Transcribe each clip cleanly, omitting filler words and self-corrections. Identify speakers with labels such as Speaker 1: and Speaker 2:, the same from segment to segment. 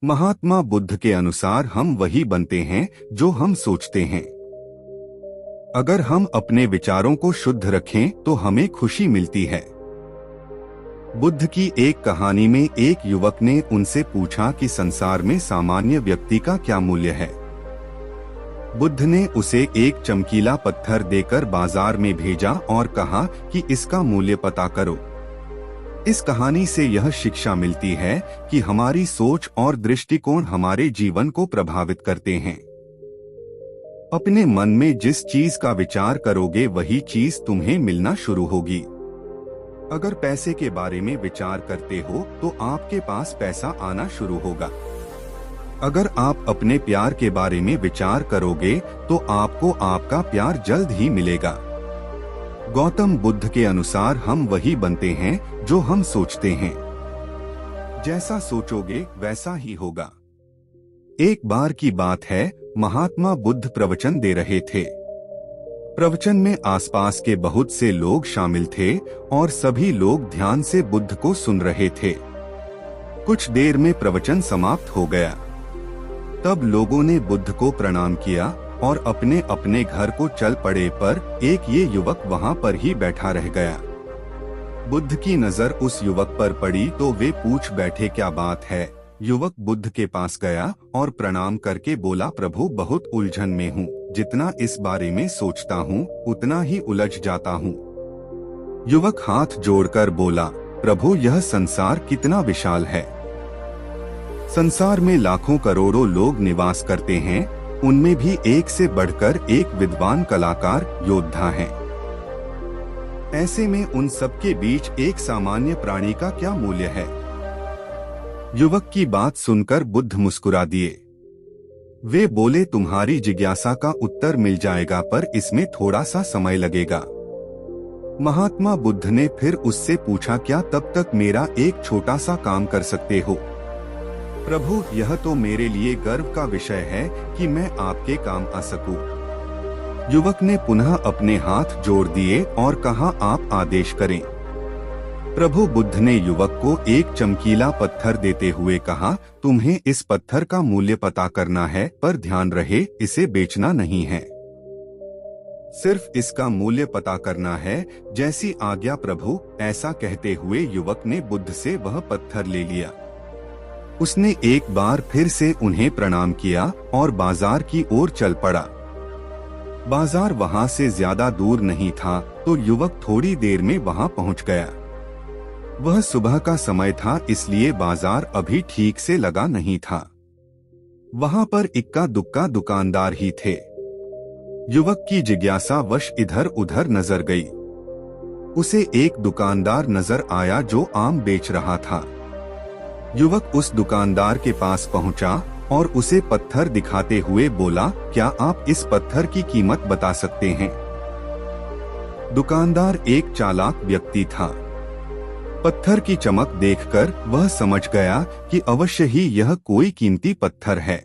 Speaker 1: महात्मा बुद्ध के अनुसार हम वही बनते हैं जो हम सोचते हैं। अगर हम अपने विचारों को शुद्ध रखें तो हमें खुशी मिलती है। बुद्ध की एक कहानी में एक युवक ने उनसे पूछा कि संसार में सामान्य व्यक्ति का क्या मूल्य है। बुद्ध ने उसे एक चमकीला पत्थर देकर बाजार में भेजा और कहा कि इसका मूल्य पता करो। इस कहानी से यह शिक्षा मिलती है कि हमारी सोच और दृष्टिकोण हमारे जीवन को प्रभावित करते हैं। अपने मन में जिस चीज का विचार करोगे वही चीज तुम्हें मिलना शुरू होगी। अगर पैसे के बारे में विचार करते हो तो आपके पास पैसा आना शुरू होगा। अगर आप अपने प्यार के बारे में विचार करोगे तो आपको आपका प्यार जल्द ही मिलेगा। गौतम बुद्ध के अनुसार हम वही बनते हैं जो हम सोचते हैं। जैसा सोचोगे वैसा ही होगा। एक बार की बात है, महात्मा बुद्ध प्रवचन दे रहे थे। प्रवचन में आसपास के बहुत से लोग शामिल थे और सभी लोग ध्यान से बुद्ध को सुन रहे थे। कुछ देर में प्रवचन समाप्त हो गया। तब लोगों ने बुद्ध को प्रणाम किया और अपने अपने घर को चल पड़े, पर एक ये युवक वहां पर ही बैठा रह गया। बुद्ध की नजर उस युवक पर पड़ी तो वे पूछ बैठे, क्या बात है? युवक बुद्ध के पास गया और प्रणाम करके बोला, प्रभु बहुत उलझन में हूँ। जितना इस बारे में सोचता हूँ उतना ही उलझ जाता हूँ। युवक हाथ जोड़कर बोला, प्रभु यह संसार कितना विशाल है। संसार में लाखों करोड़ों लोग निवास करते हैं, उनमें भी एक से बढ़कर एक विद्वान कलाकार योद्धा हैं। ऐसे में उन सबके बीच एक सामान्य प्राणी का क्या मूल्य है? युवक की बात सुनकर बुद्ध मुस्कुरा दिए। वे बोले, तुम्हारी जिज्ञासा का उत्तर मिल जाएगा, पर इसमें थोड़ा सा समय लगेगा। महात्मा बुद्ध ने फिर उससे पूछा, क्या तब तक मेरा एक छोटा सा काम कर सकते हो? प्रभु यह तो मेरे लिए गर्व का विषय है कि मैं आपके काम आ सकूं। युवक ने पुनः अपने हाथ जोड़ दिए और कहा, आप आदेश करें। प्रभु बुद्ध ने युवक को एक चमकीला पत्थर देते हुए कहा, तुम्हें इस पत्थर का मूल्य पता करना है, पर ध्यान रहे इसे बेचना नहीं है। सिर्फ इसका मूल्य पता करना है। जैसी आज्ञा प्रभु। ऐसा कहते हुए युवक ने बुद्ध से वह पत्थर ले लिया। उसने एक बार फिर से उन्हें प्रणाम किया और बाजार की ओर चल पड़ा। बाजार वहां से ज्यादा दूर नहीं था तो युवक थोड़ी देर में वहां पहुंच गया। वह सुबह का समय था, इसलिए बाजार अभी ठीक से लगा नहीं था। वहां पर इक्का दुक्का दुकानदार ही थे। युवक की जिज्ञासा वश इधर उधर नजर गई। उसे एक दुकानदार नजर आया जो आम बेच रहा था। युवक उस दुकानदार के पास पहुंचा और उसे पत्थर दिखाते हुए बोला, क्या आप इस पत्थर की कीमत बता सकते हैं? दुकानदार एक चालाक व्यक्ति था। पत्थर की चमक देखकर वह समझ गया कि अवश्य ही यह कोई कीमती पत्थर है।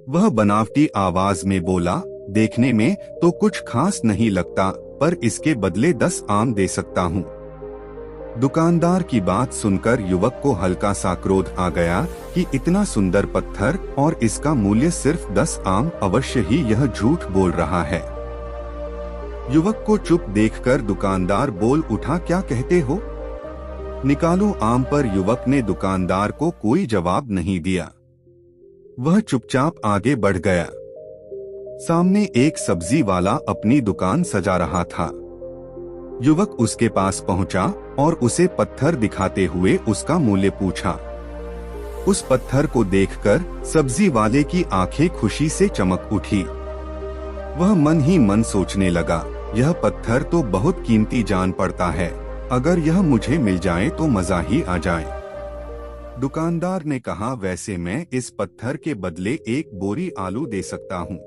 Speaker 1: वह बनावटी आवाज में बोला, देखने में तो कुछ खास नहीं लगता, पर इसके बदले 10 आम दे सकता हूँ। दुकानदार की बात सुनकर युवक को हल्का सा क्रोध आ गया कि इतना सुंदर पत्थर और इसका मूल्य सिर्फ 10 आम, अवश्य ही यह झूठ बोल रहा है। युवक को चुप देखकर दुकानदार बोल उठा, क्या कहते हो? निकालो आम। पर युवक ने दुकानदार को कोई जवाब नहीं दिया। वह चुपचाप आगे बढ़ गया। सामने एक सब्जी वाला अपनी दुकान सजा रहा था। युवक उसके पास पहुंचा और उसे पत्थर दिखाते हुए उसका मूल्य पूछा। उस पत्थर को देखकर सब्जी वाले की आंखें खुशी से चमक उठी। वह मन ही मन सोचने लगा, यह पत्थर तो बहुत कीमती जान पड़ता है। अगर यह मुझे मिल जाए तो मजा ही आ जाए। दुकानदार ने कहा, वैसे मैं इस पत्थर के बदले एक बोरी आलू दे सकता हूँ।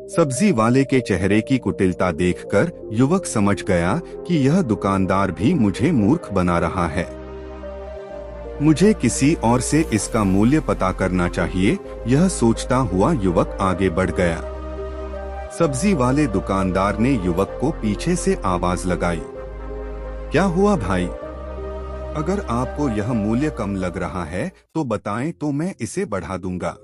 Speaker 1: सब्जी वाले के चेहरे की कुटिलता देखकर युवक समझ गया कि यह दुकानदार भी मुझे मूर्ख बना रहा है। मुझे किसी और से इसका मूल्य पता करना चाहिए। यह सोचता हुआ युवक आगे बढ़ गया। सब्जी वाले दुकानदार ने युवक को पीछे से आवाज लगाई, क्या हुआ भाई? अगर आपको यह मूल्य कम लग रहा है तो बताएं तो मैं इसे बढ़ा दूंगा।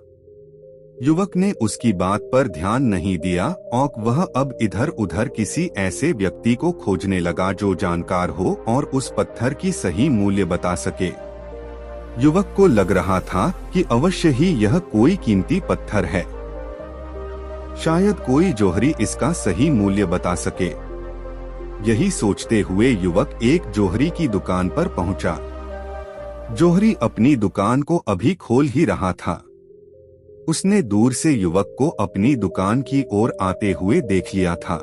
Speaker 1: युवक ने उसकी बात पर ध्यान नहीं दिया और वह अब इधर उधर किसी ऐसे व्यक्ति को खोजने लगा जो जानकार हो और उस पत्थर की सही मूल्य बता सके। युवक को लग रहा था कि अवश्य ही यह कोई कीमती पत्थर है, शायद कोई जौहरी इसका सही मूल्य बता सके। यही सोचते हुए युवक एक जौहरी की दुकान पर पहुंचा। जौहरी अपनी दुकान को अभी खोल ही रहा था। उसने दूर से युवक को अपनी दुकान की ओर आते हुए देख लिया था।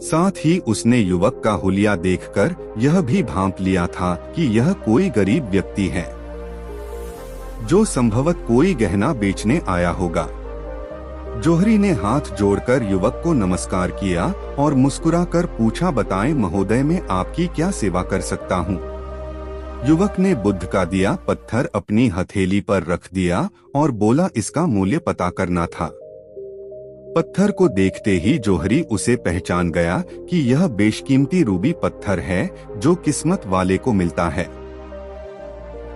Speaker 1: साथ ही उसने युवक का हुलिया देखकर यह भी भांप लिया था कि यह कोई गरीब व्यक्ति है जो संभवत कोई गहना बेचने आया होगा। जौहरी ने हाथ जोड़कर युवक को नमस्कार किया और मुस्कुराकर पूछा, बताएं महोदय, मैं आपकी क्या सेवा कर सकता हूँ। युवक ने बुद्ध का दिया पत्थर अपनी हथेली पर रख दिया और बोला, इसका मूल्य पता करना था। पत्थर को देखते ही जौहरी उसे पहचान गया कि यह बेशकीमती रूबी पत्थर है जो किस्मत वाले को मिलता है।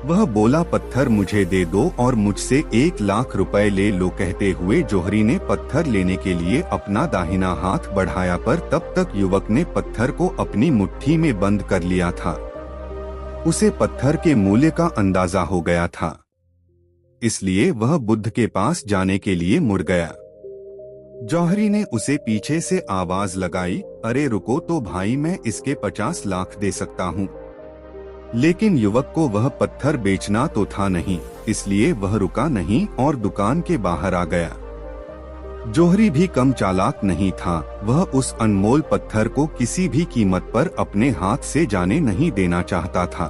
Speaker 1: वह बोला, पत्थर मुझे दे दो और मुझसे 1 लाख रुपए ले लो। कहते हुए जौहरी ने पत्थर लेने के लिए अपना दाहिना हाथ बढ़ाया, पर तब तक युवक ने पत्थर को अपनी मुट्ठी में बंद कर लिया था। उसे पत्थर के मूल्य का अंदाजा हो गया था, इसलिए वह बुद्ध के पास जाने के लिए मुड़ गया। जौहरी ने उसे पीछे से आवाज लगाई, अरे रुको तो भाई, मैं इसके 50 लाख दे सकता हूँ। लेकिन युवक को वह पत्थर बेचना तो था नहीं, इसलिए वह रुका नहीं और दुकान के बाहर आ गया। जौहरी भी कम चालाक नहीं था, वह उस अनमोल पत्थर को किसी भी कीमत पर अपने हाथ से जाने नहीं देना चाहता था।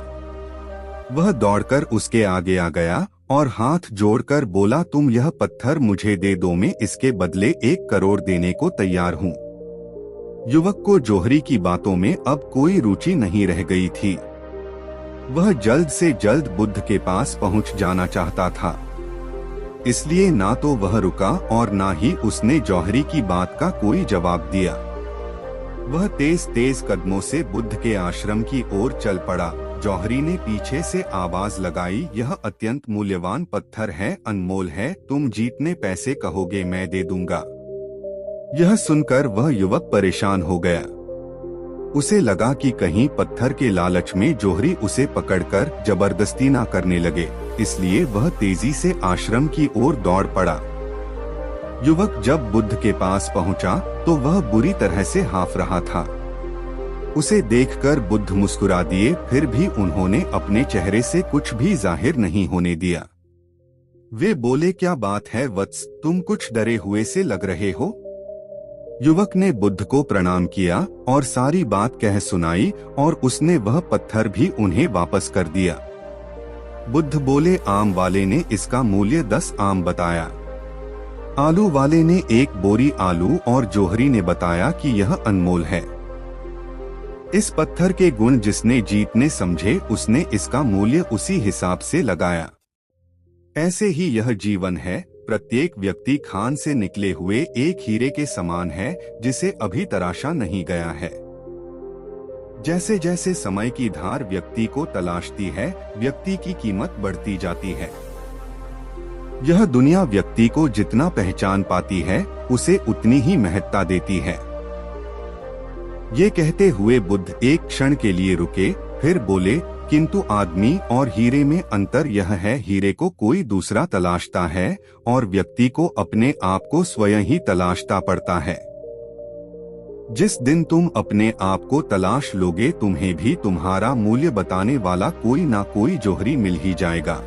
Speaker 1: वह दौड़कर उसके आगे आ गया और हाथ जोड़कर बोला, तुम यह पत्थर मुझे दे दो, मैं इसके बदले 1 करोड़ देने को तैयार हूँ। युवक को जौहरी की बातों में अब कोई रुचि नहीं रह गई थी। वह जल्द से जल्द बुद्ध के पास पहुँच जाना चाहता था, इसलिए ना तो वह रुका और ना ही उसने जौहरी की बात का कोई जवाब दिया। वह तेज तेज कदमों से बुद्ध के आश्रम की ओर चल पड़ा। जौहरी ने पीछे से आवाज लगाई, यह अत्यंत मूल्यवान पत्थर है, अनमोल है, तुम जितने पैसे कहोगे मैं दे दूंगा। यह सुनकर वह युवक परेशान हो गया। उसे लगा कि कहीं पत्थर के लालच में जौहरी उसे पकड़कर जबरदस्ती ना करने लगे, इसलिए वह तेजी से आश्रम की ओर दौड़ पड़ा। युवक जब बुद्ध के पास पहुंचा तो वह बुरी तरह से हाफ रहा था। उसे देखकर बुद्ध मुस्कुरा दिए, फिर भी उन्होंने अपने चेहरे से कुछ भी जाहिर नहीं होने दिया। वे बोले, क्या बात है वत्स, तुम कुछ डरे हुए से लग रहे हो। युवक ने बुद्ध को प्रणाम किया और सारी बात कह सुनाई और उसने वह पत्थर भी उन्हें वापस कर दिया। बुद्ध बोले, आम वाले ने इसका मूल्य 10 आम बताया, आलू वाले ने 1 बोरी आलू और जौहरी ने बताया कि यह अनमोल है। इस पत्थर के गुण जिसने जीतने समझे उसने इसका मूल्य उसी हिसाब से लगाया। ऐसे ही यह जीवन है, प्रत्येक व्यक्ति खान से निकले हुए एक हीरे के समान है जिसे अभी तराशा नहीं गया है। जैसे जैसे समय की धार व्यक्ति को तलाशती है, व्यक्ति की कीमत बढ़ती जाती है। यह दुनिया व्यक्ति को जितना पहचान पाती है उसे उतनी ही महत्ता देती है। ये कहते हुए बुद्ध एक क्षण के लिए रुके, फिर बोले, किंतु आदमी और हीरे में अंतर यह है, हीरे को कोई दूसरा तलाशता है और व्यक्ति को अपने आप को स्वयं ही तलाशता पड़ता है। जिस दिन तुम अपने आप को तलाश लोगे, तुम्हें भी तुम्हारा मूल्य बताने वाला कोई ना कोई जौहरी मिल ही जाएगा।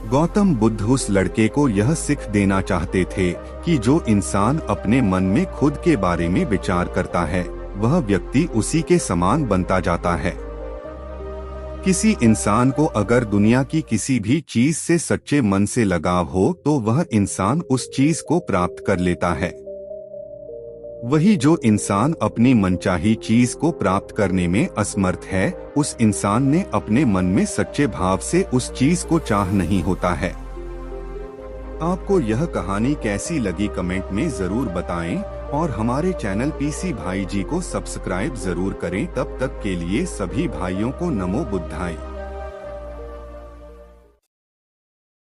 Speaker 1: गौतम बुद्ध उस लड़के को यह सीख देना चाहते थे कि जो इंसान अपने मन में खुद के बारे में विचार करता है वह व्यक्ति उसी के समान बनता जाता है। किसी इंसान को अगर दुनिया की किसी भी चीज से सच्चे मन से लगाव हो तो वह इंसान उस चीज को प्राप्त कर लेता है। वही जो इंसान अपनी मनचाही चीज को प्राप्त करने में असमर्थ है, उस इंसान ने अपने मन में सच्चे भाव से उस चीज को चाह नहीं होता है। आपको यह कहानी कैसी लगी कमेंट में जरूर बताएं। और हमारे चैनल पीसी भाई जी को सब्सक्राइब जरूर करें। तब तक के लिए सभी भाइयों को नमो बुद्धाय।